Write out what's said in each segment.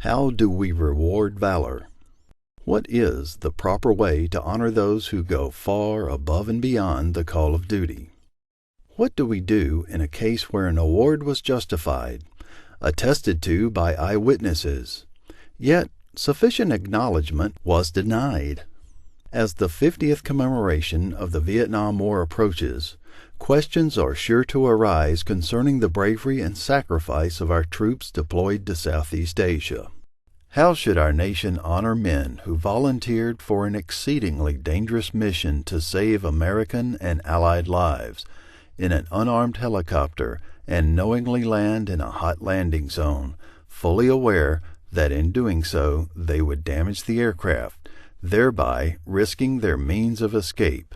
How do we reward valor? What is the proper way to honor those who go far above and beyond the call of duty? What do we do in a case where an award was justified, attested to by eyewitnesses, yet sufficient acknowledgment was denied? As the 50th commemoration of the Vietnam War approaches, questions are sure to arise concerning the bravery and sacrifice of our troops deployed to Southeast Asia. How should our nation honor men who volunteered for an exceedingly dangerous mission to save American and Allied lives in an unarmed helicopter and knowingly land in a hot landing zone, fully aware that in doing so they would damage the aircraft, thereby risking their means of escape?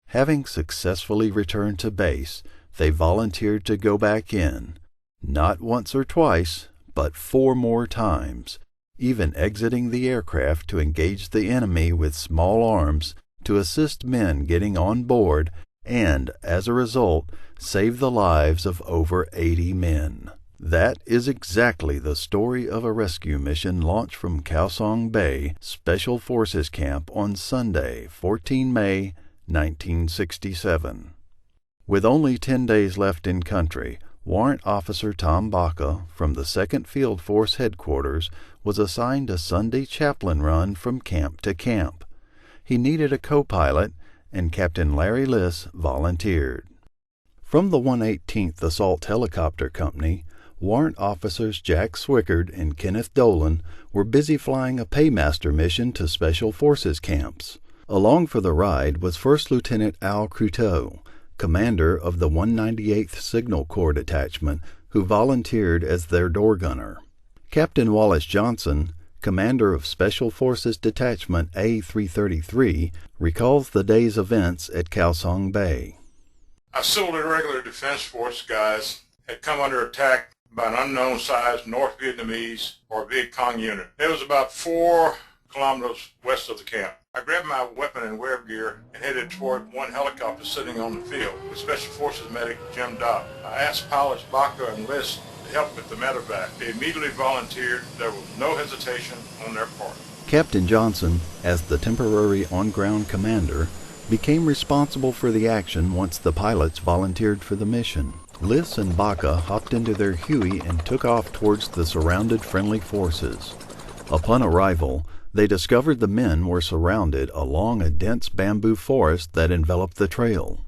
Having successfully returned to base, they volunteered to go back in, not once or twice, but 4 more times, even exiting the aircraft to engage the enemy with small arms to assist men getting on board and, as a result, save the lives of over 80 men. That is exactly the story of a rescue mission launched from Cau Song Be Special Forces Camp on Sunday, 14 May 1967. With only 10 days left in country, Warrant Officer Tom Baca from the 2nd Field Force Headquarters was assigned a Sunday chaplain run from camp to camp. He needed a co-pilot, and Captain Larry Liss volunteered. From the 118th Assault Helicopter Company, Warrant Officers Jack Swickard and Kenneth Dolan were busy flying a paymaster mission to Special Forces camps. Along for the ride was First Lieutenant Al Cruteau, commander of the 198th Signal Corps Detachment, who volunteered as their door gunner. Captain Wallace Johnson, commander of Special Forces Detachment A333, recalls the day's events at Cau Song Be. Our civil and irregular defense force guys had come under attack by an unknown-sized North Vietnamese or Viet Cong unit. It was about 4 kilometers west of the camp. I grabbed my weapon and wear gear and headed toward one helicopter sitting on the field with Special Forces medic Jim Dopp. I asked pilots Baca and Liss to help with the medevac. They immediately volunteered. There was no hesitation on their part. Captain Johnson, as the temporary on-ground commander, became responsible for the action once the pilots volunteered for the mission. Liss and Baca hopped into their Huey and took off towards the surrounded friendly forces. Upon arrival, they discovered the men were surrounded along a dense bamboo forest that enveloped the trail.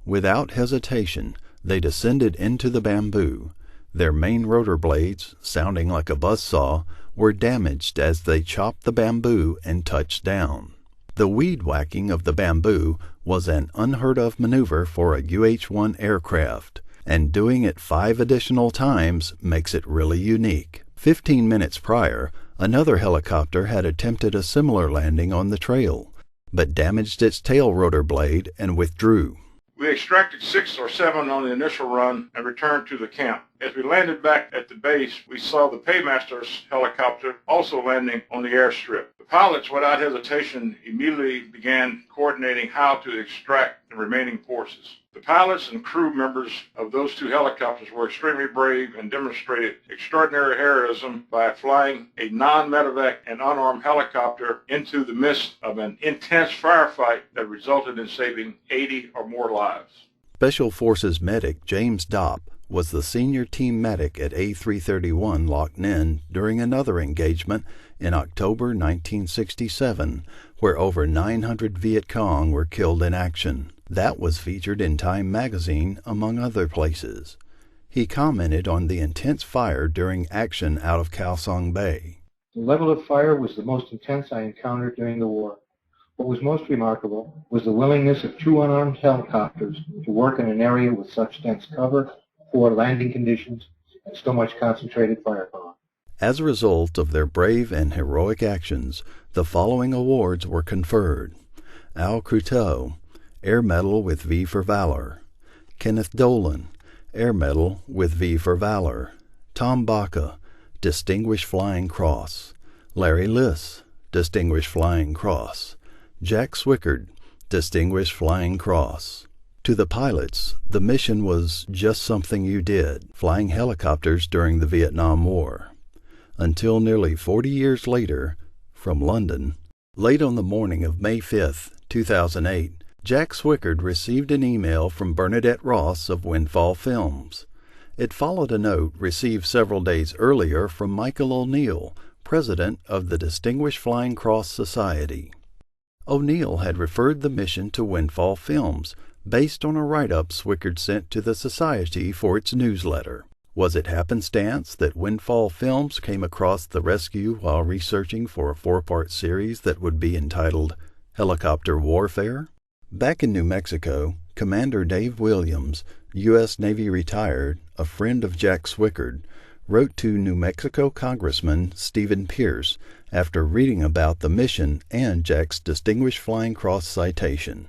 Without hesitation, they descended into the bamboo. Their main rotor blades, sounding like a buzzsaw, were damaged as they chopped the bamboo and touched down. The weed whacking of the bamboo was an unheard-of maneuver for a UH-1 aircraft, and doing it 5 additional times makes it really unique. 15 minutes prior, another helicopter had attempted a similar landing on the trail, but damaged its tail rotor blade and withdrew. We extracted 6 or 7 on the initial run and returned to the camp. As we landed back at the base, we saw the paymaster's helicopter also landing on the airstrip. The pilots, without hesitation, immediately began coordinating how to extract the remaining forces. The pilots and crew members of those 2 helicopters were extremely brave and demonstrated extraordinary heroism by flying a non-medevac and unarmed helicopter into the midst of an intense firefight that resulted in saving 80 or more lives. Special Forces medic James Dopp was the senior team medic at A331 Loc Ninh during another engagement in October 1967, where over 900 Viet Cong were killed in action. That was featured in Time magazine, among other places. He commented on the intense fire during action out of Cau Song Be. The level of fire was the most intense I encountered during the war. What was most remarkable was the willingness of 2 unarmed helicopters to work in an area with such dense cover, poor landing conditions, and so much concentrated firepower. As a result of their brave and heroic actions, the following awards were conferred. Al Cruteau, Air Medal with V for Valor. Kenneth Dolan, Air Medal with V for Valor. Tom Baca, Distinguished Flying Cross. Larry Liss, Distinguished Flying Cross. Jack Swickard, Distinguished Flying Cross. To the pilots, the mission was just something you did, flying helicopters during the Vietnam War. until nearly 40 years later, from London, late on the morning of May 5, 2008, Jack Swickard received an email from Bernadette Ross of Windfall Films. It followed a note received several days earlier from Michael O'Neill, president of the Distinguished Flying Cross Society. O'Neill had referred the mission to Windfall Films, based on a write-up Swickard sent to the Society for its newsletter. Was it happenstance that Windfall Films came across the rescue while researching for a 4-part series that would be entitled Helicopter Warfare? Back in New Mexico, Commander Dave Williams, U.S. Navy retired, a friend of Jack Swickard, wrote to New Mexico Congressman Stephen Pierce after reading about the mission and Jack's Distinguished Flying Cross citation.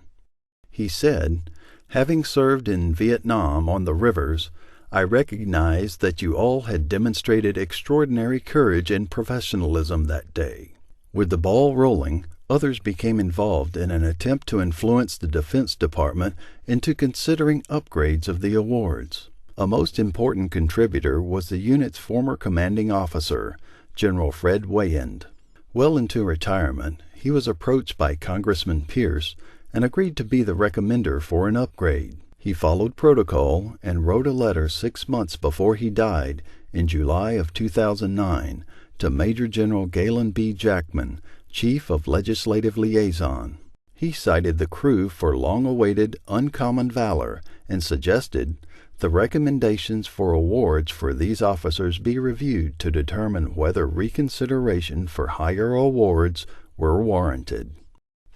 He said, "Having served in Vietnam on the rivers, I recognize that you all had demonstrated extraordinary courage and professionalism that day. With the ball rolling, others became involved in an attempt to influence the Defense Department into considering upgrades of the awards. A most important contributor was the unit's former commanding officer, General Fred Wayand. Well into retirement, he was approached by Congressman Pierce and agreed to be the recommender for an upgrade. He followed protocol and wrote a letter 6 months before he died in July of 2009 to Major General Galen B. Jackman, Chief of Legislative Liaison. He cited the crew for long-awaited uncommon valor and suggested the recommendations for awards for these officers be reviewed to determine whether reconsideration for higher awards were warranted.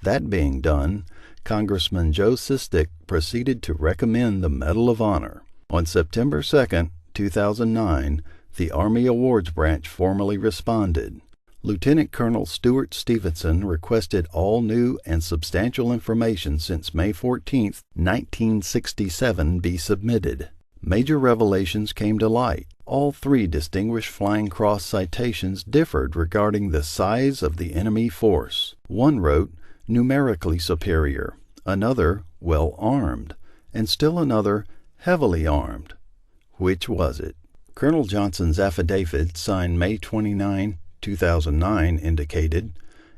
That being done, Congressman Joe Sistick proceeded to recommend the Medal of Honor. On September 2, 2009, the Army Awards Branch formally responded. Lieutenant Colonel Stuart Stevenson requested all new and substantial information since May 14, 1967 be submitted. Major revelations came to light. All 3 Distinguished Flying Cross citations differed regarding the size of the enemy force. One wrote, numerically superior, another, well armed, and still another, heavily armed. Which was it? Colonel Johnson's affidavit, signed May 29, 2009, indicated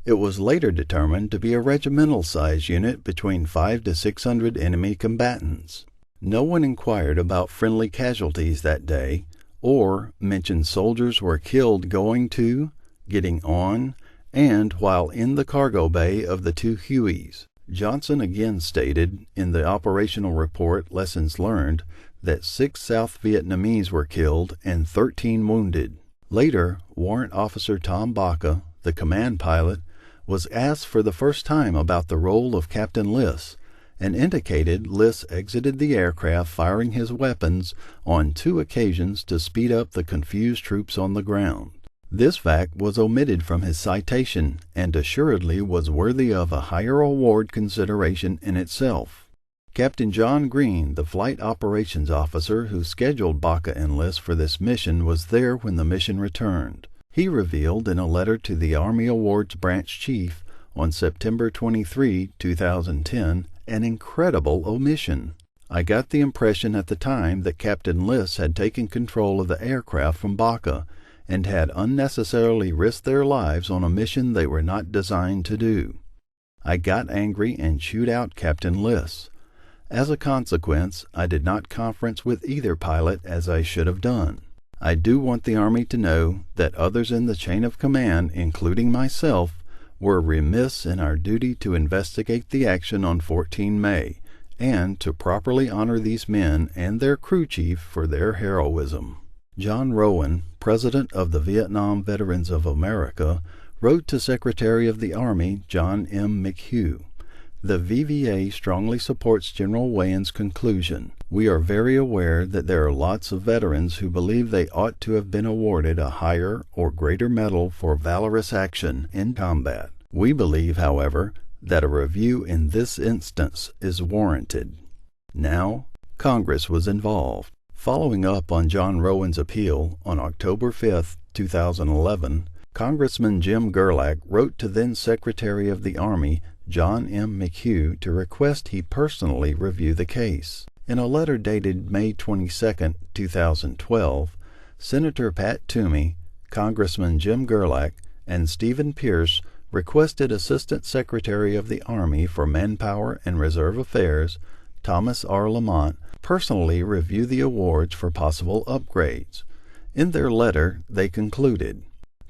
it was later determined to be a regimental-size unit between 500 to 600 enemy combatants. No one inquired about friendly casualties that day, or mentioned soldiers were killed going to, getting on, and while in the cargo bay of the 2 Hueys. Johnson again stated in the operational report Lessons Learned that 6 South Vietnamese were killed and 13 wounded. Later, Warrant Officer Tom Baca, the command pilot, was asked for the first time about the role of Captain Liss, and indicated Liss exited the aircraft firing his weapons on 2 occasions to speed up the confused troops on the ground. This fact was omitted from his citation and assuredly was worthy of a higher award consideration in itself. Captain John Green, the flight operations officer who scheduled Baca and Liss for this mission, was there when the mission returned. He revealed in a letter to the Army Awards Branch Chief on September 23, 2010, an incredible omission. I got the impression at the time that Captain Liss had taken control of the aircraft from Baca and had unnecessarily risked their lives on a mission they were not designed to do. I got angry and chewed out Captain Liss. As a consequence, I did not conference with either pilot as I should have done. I do want the Army to know that others in the chain of command, including myself, were remiss in our duty to investigate the action on 14 May and to properly honor these men and their crew chief for their heroism. John Rowan, President of the Vietnam Veterans of America, wrote to Secretary of the Army John M. McHugh, "The VVA strongly supports General Wayand's conclusion. We are very aware that there are lots of veterans who believe they ought to have been awarded a higher or greater medal for valorous action in combat. We believe, however, that a review in this instance is warranted." Now, Congress was involved. Following up on John Rowan's appeal, on October 5, 2011, Congressman Jim Gerlach wrote to then Secretary of the Army John M. McHugh to request he personally review the case. In a letter dated May 22, 2012, Senator Pat Toomey, Congressman Jim Gerlach and Stephen Pierce requested Assistant Secretary of the Army for Manpower and Reserve Affairs, Thomas R. Lamont, personally review the awards for possible upgrades. In their letter, they concluded,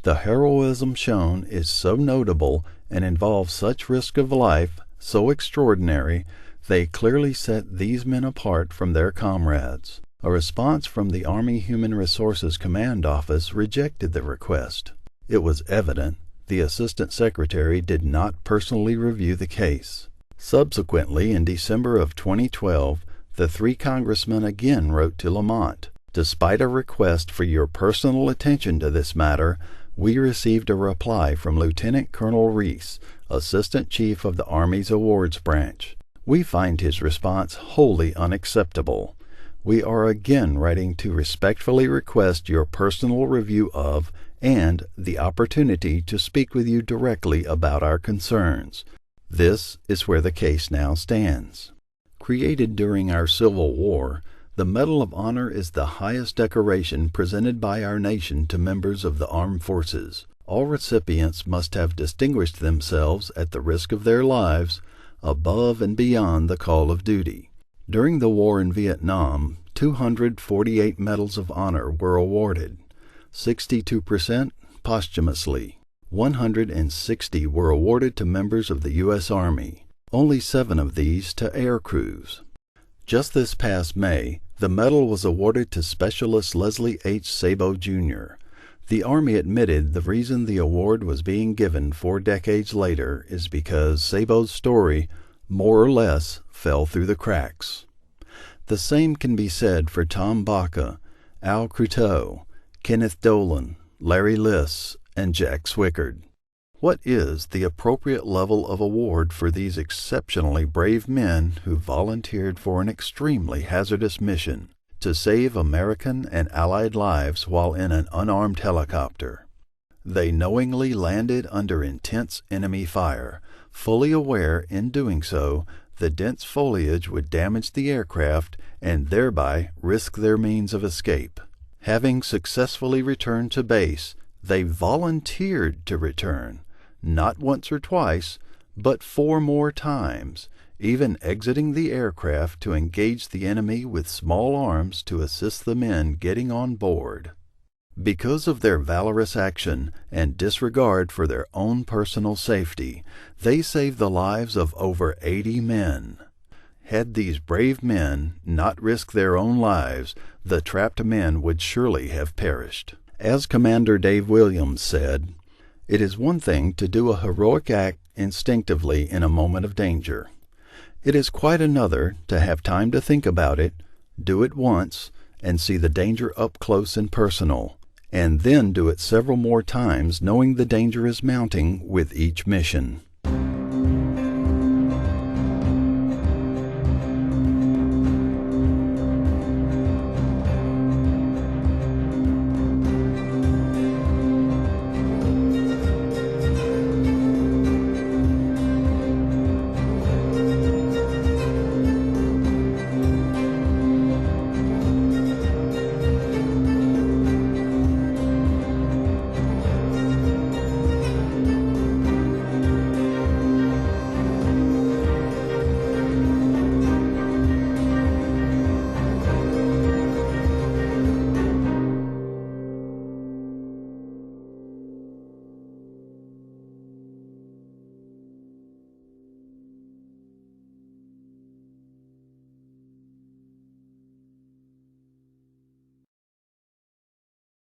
"The heroism shown is so notable and involves such risk of life, so extraordinary, they clearly set these men apart from their comrades." A response from the Army Human Resources Command Office rejected the request. It was evident the Assistant Secretary did not personally review the case. Subsequently, in December of 2012, the three congressmen again wrote to Lamont. "Despite a request for your personal attention to this matter, we received a reply from Lieutenant Colonel Reese, Assistant Chief of the Army's Awards Branch. We find his response wholly unacceptable. We are again writing to respectfully request your personal review of and the opportunity to speak with you directly about our concerns. This is where the case now stands." Created during our Civil War, the Medal of Honor is the highest decoration presented by our nation to members of the armed forces. All recipients must have distinguished themselves at the risk of their lives, above and beyond the call of duty. During the war in Vietnam, 248 Medals of Honor were awarded, 62% posthumously. 160 were awarded to members of the U.S. Army, only 7 of these to air crews. Just this past May, the medal was awarded to Specialist Leslie H. Sabo, Jr. The Army admitted the reason the award was being given 4 decades later is because Sabo's story, more or less, fell through the cracks. The same can be said for Tom Baca, Al Cruteau, Kenneth Dolan, Larry Liss, and Jack Swickard. What is the appropriate level of award for these exceptionally brave men who volunteered for an extremely hazardous mission to save American and Allied lives while in an unarmed helicopter? They knowingly landed under intense enemy fire, fully aware in doing so the dense foliage would damage the aircraft and thereby risk their means of escape. Having successfully returned to base, they volunteered to return, not once or twice, but 4 more times, even exiting the aircraft to engage the enemy with small arms to assist the men getting on board. Because of their valorous action and disregard for their own personal safety, they saved the lives of over 80 men. Had these brave men not risked their own lives, the trapped men would surely have perished. As Commander Dave Williams said, "It is one thing to do a heroic act instinctively in a moment of danger. It is quite another to have time to think about it, do it once, and see the danger up close and personal, and then do it several more times knowing the danger is mounting with each mission."